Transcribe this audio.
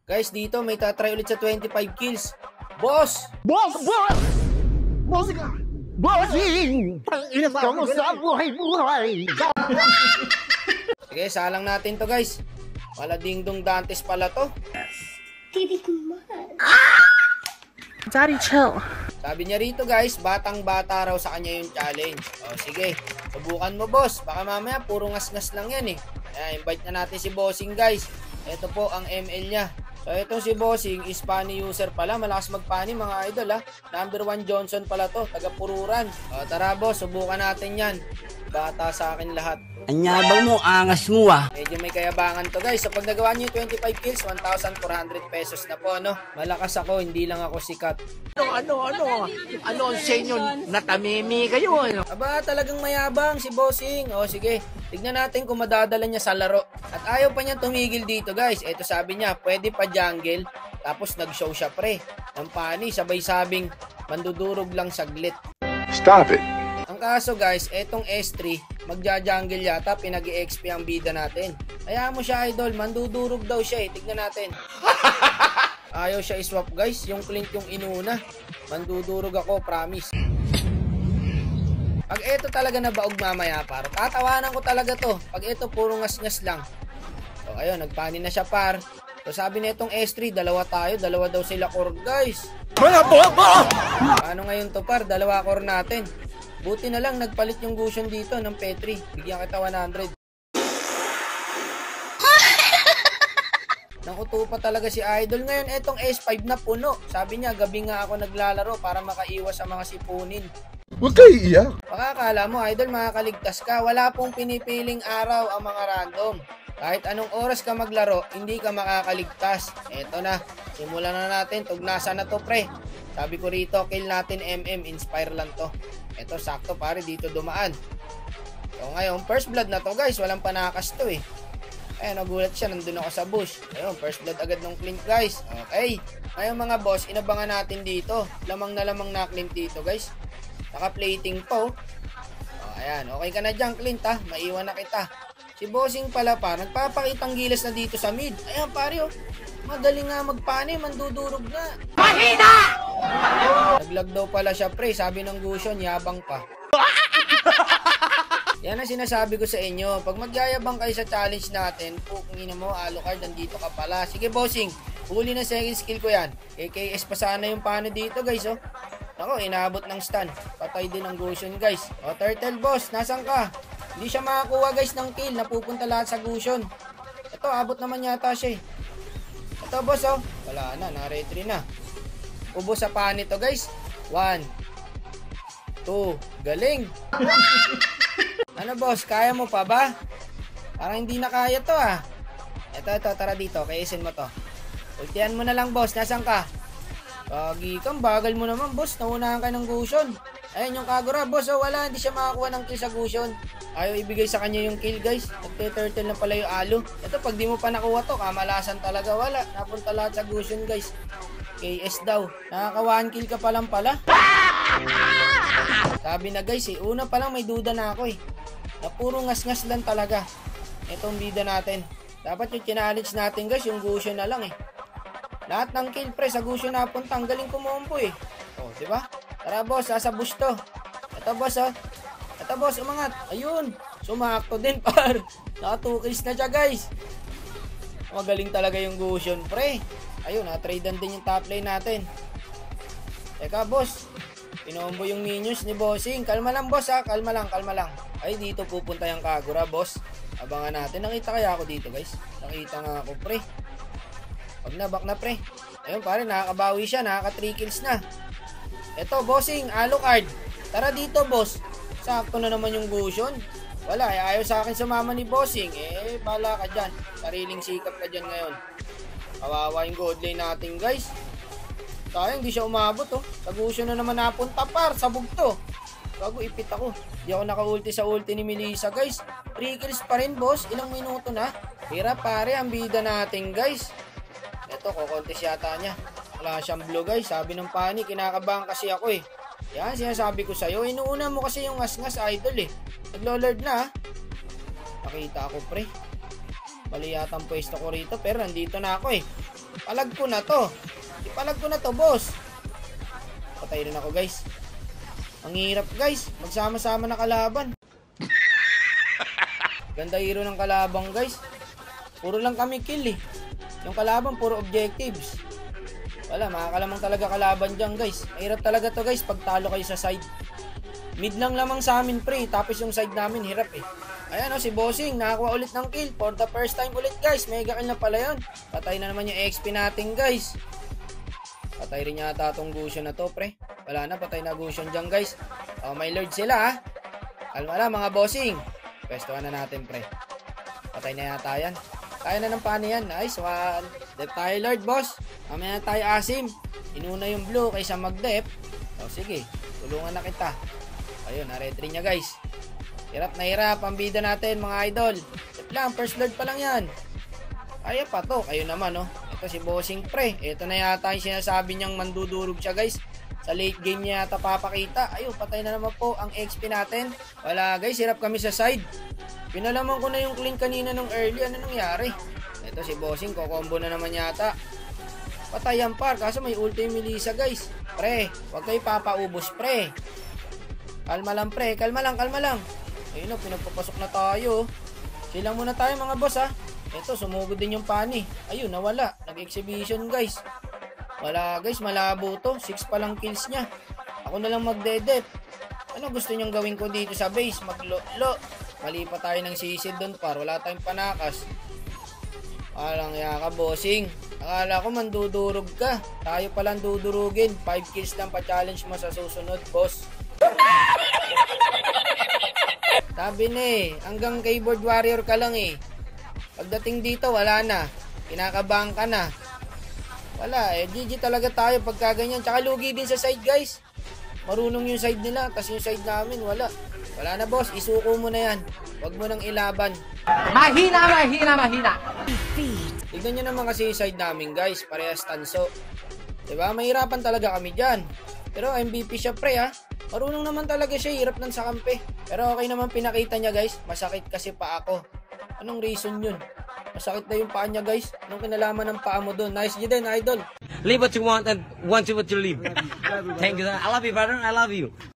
Guys, dito may tatry ulit sa 25 kills. Boss! Boss! Boss! Boss! Bossing! Kamusta buhay-buhay? Sige, salang natin to guys. Wala dingdong Dantes pala to. Daddy, chill. Sabi niya rito guys, batang-bata raw sa kanya yung challenge. O sige, subukan mo boss. Baka mamaya puro ngas-ngas lang yan eh. Ayan, invite na natin si Bossing guys. Ito po ang ML niya. So itong si Bossing is pani user pala. Malakas magpani mga idol ha. Number 1 Johnson pala to, taga Pururan. O tara boss, subukan natin yan. Bata sa akin lahat. Anyabang mo, angas mo ah. Medyo may kayabangan to guys. So pag nagawa niyo yung 25 kills, 1,400 pesos na po no. Malakas ako, hindi lang ako sikat. Ano ang senyo? Natamimi kayo ano? Aba, talagang mayabang si Bossing. O sige, tignan natin kung madadala niya sa laro. At ayaw pa niya tumigil dito guys. Ito sabi niya, pwede pa jungle. Tapos nag-show siya pre. Ang pani, sabay sabing mandudurog lang saglit. Stop it. Ang kaso guys, etong S3, magja-jungle yata, pinag-i-XP ang bida natin. Kaya mo siya idol, mandudurog daw siya eh. Tignan natin. Ayaw siya iswap guys, yung Clint yung inuna. Mandudurog ako, promise. Pag ito talaga nabaog mamaya par, tatawanan ko talaga to. Pag ito puro ngas-ngas lang. So ayun, nagpani na siya par. So sabi na itong S3, dalawa tayo, dalawa daw sila core guys. Mga bobo! Paano ngayon to par, dalawa core natin. Buti na lang nagpalit yung Gusion dito ng Petri. Bigyan kita 100. Nang uto pa talaga si Idol. Ngayon etong S5 na puno. Sabi niya gabi nga ako naglalaro para makaiwas sa mga sipunin. Huwag kayo iiyak. Baka akala mo Idol makakaligtas ka. Wala pong pinipiling araw ang mga random. Kahit anong oras ka maglaro, hindi ka makakaligtas. Eto na, simulan na natin. Tugnasan na to pre. Sabi ko rito, kill natin MM, inspire lang to. Eto, sakto pare, dito dumaan. So ngayon, first blood na to guys, walang panakas to eh. Ayan, nagulat siya, nandun ako sa bush. Ayun, first blood agad ng Clint guys. Okay, ngayon mga boss, inabangan natin dito. Lamang na Clint dito guys. Naka-plating po. Ayan, okay ka na dyan Clint ha, maiwan na kita. Si Bossing pala pa, nagpapakitang gilas na dito sa mid. Ayan pare oh, magaling nga magpani, mandudurog na. Mahina! Naglag daw pala siya pre, sabi ng Gusion, yabang pa. Yan ang sinasabi ko sa inyo, pag magyayabang kayo sa challenge natin, pukingin mo, Alucard, nandito ka pala. Sige Bossing, huli na second skill ko yan. KKS pa sana yung pano dito guys oh. Ako, inaabot ng stun. Patay din ang Gusion guys. O Turtle boss, nasan ka? Hindi siya makakuha guys ng kill, napupunta lahat sa Gusion. Ito, abot naman yata siya eh. Ito boss oh, wala na, na-retry na. Ubos sa pani to guys. 1 2, galing. Ano boss, kaya mo pa ba? Parang hindi na kaya to ah. Ito, tara dito, kayasin mo to. Ultihan mo na lang boss, nasan ka? Kagi kang, bagal mo naman boss, naunahan ka ng Gusion. Ayun yung Kagura boss, oh, wala, hindi siya makakuha ng kill sa Gusion. Ayaw ibigay sa kanya yung kill guys. Nagte-turtle na pala yung alo. Ito pag di mo pa nakuha to, kamalasan talaga, wala. Napunta lahat sa Gusion guys. KS daw. Nakaka 1 kill ka pa lang pala. Sabi na guys eh, una pa lang may duda na ako eh. Na puro ngas-ngas lang talaga. Itong bida natin. Dapat yung challenge natin guys, yung Gusion na lang eh. Lahat ng kill pre sa Gusion napunta, ang galing kumombo eh. Oh, di ba? Tara boss, sa bush to. Ito boss oh. Ito boss, umangat. Ayun. Sumakto din par. Naka 2 kills na siya guys. Magaling talaga yung Gusion pre. Ayun, na-tradean din yung top lane natin. Teka boss, pinombo yung minions ni Bossing. Kalma lang boss ha, kalma lang. Ay, dito pupunta yung Kagura boss. Abangan natin. Nakita kaya ako dito guys? Nakita nga ako pre. Back na pre. Ayun pare, nakakabawi siya, nakaka 3 kills na. Eto Bossing, Alucard. Tara dito boss. Sakto na naman yung Gusion. Wala, ayaw sa akin sumama ni Bossing. Eh, bala ka dyan. Sariling sikap ka dyan ngayon. Kawawa yung gold lane natin guys. Sayang hindi siya umabot oh. Sa Gusion na naman napunta par, sabog to. Bago ipit ako. Di ako naka-ulti sa ulti ni Melissa guys. 3 kills pa rin boss. Ilang minuto na. Pira pare ang bida natin guys. Ito, kukontes yata niya. Wala siyang blue guys. Sabi ng pani, kinakabahan kasi ako eh. Yan, sinasabi ko sa'yo. Inuuna mo kasi yung ngas-ngas idol eh. Naglo-lord na ha. Nakita ako pre. Mali yata ang pwesto ko rito. Pero nandito na ako eh. Palag ko na to. Ipalag ko na to, boss. Patay rin ako, guys. Ang hirap, guys. Magsama-sama na kalaban. Ganda hero ng kalabang, guys. Puro lang kami kill eh. Yung kalaban, puro objectives. Wala, makakalamang talaga kalaban dyan, guys. Mahirap talaga to, guys, pag talo kayo sa side. Mid lang lamang sa amin, pre. Tapos yung side namin, hirap eh. Ayan o, si Bossing, nakakuha ulit ng kill. For the first time ulit, guys. Mega kill na pala yun. Patay na naman yung XP natin, guys. Patay rin yata itong Gusion na to, pre. Wala na, patay na Gusion dyan, guys. Oh, may Lord sila, ha. Kalma lang, mga Bossing. Pwestuhan na natin, pre. Patay na yata yan. Kaya na ng paano yan. Nice one. Dep tayo, Lord, boss. Mamaya na tayo asim. Inuna yung blue kaysa mag-dep. O, sige. Tulungan na kita. Ayun, na-retry niya, guys. Hirap na hirap ang bida natin, mga idol. Dep lang, first Lord pa lang yan. Kaya pa to. Kayo naman, oh. Ito si Bossing, pre. Ito na yata yung sinasabi niyang mandudurog siya, guys. Sa late game niya yata papakita. Ayun, patay na naman po ang XP natin. Wala, guys. Hirap kami sa side. Pinalaman ko na yung clean kanina nung early. Ano nangyari? Ito si Bossing, kokombo na naman yata. Patay ang par, kaso may ulti yung Melissa, guys. Pre, huwag kayo papaubos, pre. Kalma lang, pre. Kalma lang, kalma lang. Ayun na, pinagpapasok na tayo. Silang muna tayo, mga boss, ha. Ito, sumugod din yung pani. Ayun, nawala. Nag-exhibition, guys. Wala, guys. Malabo to. 6 pa lang kills niya. Ako na lang magdedep. Ano gusto niyong gawin ko dito sa base? Maglo-lo. Mali pa tayo ng sisid doon, par. Wala tayong panakas. Alang yaka, Bossing. Akala ko mandudurog ka. Tayo palang dudurugin. 5 kills lang pa-challenge mo sa susunod, boss. Sabi na eh, hanggang keyboard warrior ka lang eh. Pagdating dito, wala na. Kinakabahan ka na. Wala eh, GG talaga tayo pagka ganyan. Tsaka lugi din sa side, guys. Marunong yung side nila, tas yung side namin, wala. Wala na, boss. Isuko mo na yan. Huwag mo nang ilaban. Mahina, mahina, mahina. Tignan nyo naman kasi yung side namin, guys. Parehas tanso. Diba? Mahirapan talaga kami dyan. Pero MVP siya, pre, ha. Marunong naman talaga siya. Hirap ng sakampi. Pero okay naman pinakita niya, guys. Masakit kasi pa ako. Anong reason yun? Masakit na yung paa niya, guys. Anong kinalaman ng paa mo doon? Nice din, idol. Live what you want and want what you live. Thank you. I love you, brother. I love you.